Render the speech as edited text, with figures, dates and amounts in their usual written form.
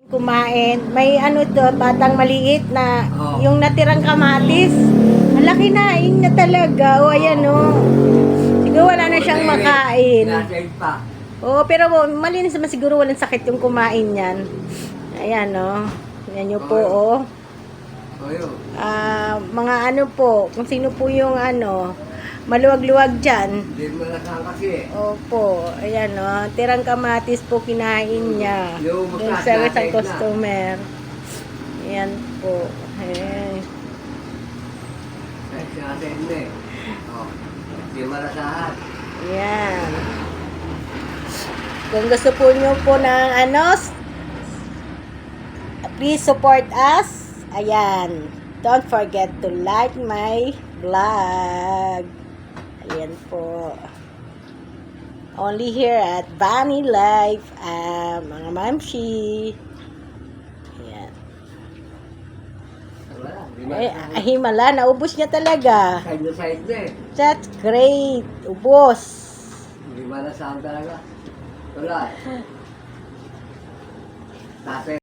Kumain. May ano to, batang maliit na Oo. yung natirang kamatis. Ang laki na, yun na talaga. O, ayan o. Siguro wala na siyang makain. Sinasave pa. Oo, pero malinis naman siguro walang sakit yung kumain yan. Ayan o. Yan nyo po o. O yun. Mga ano po, kung sino po yung ano, maluwag-luwag dyan. Hindi mo nasaan kasi. Opo, ayan o. Tirang kamatis po kinain niya. Yung Yung massage sa natin isang na. customer. Ayan po. Eh. Sinasave na eh. O. Hindi mo nasaan. Ayan. Kung gusto po nyo po ng ano, please support us. Ayan. Don't forget to like my vlog. Ayan po. Only here at Bunny Life. Mga mamshi. Ayan. Wala. Hindi mo Eh, nasaan. himala. Naubos niya talaga. Side na side na eh. That's great. Ubos. Hindi mo nasaan talaga. Wala eh. Kasi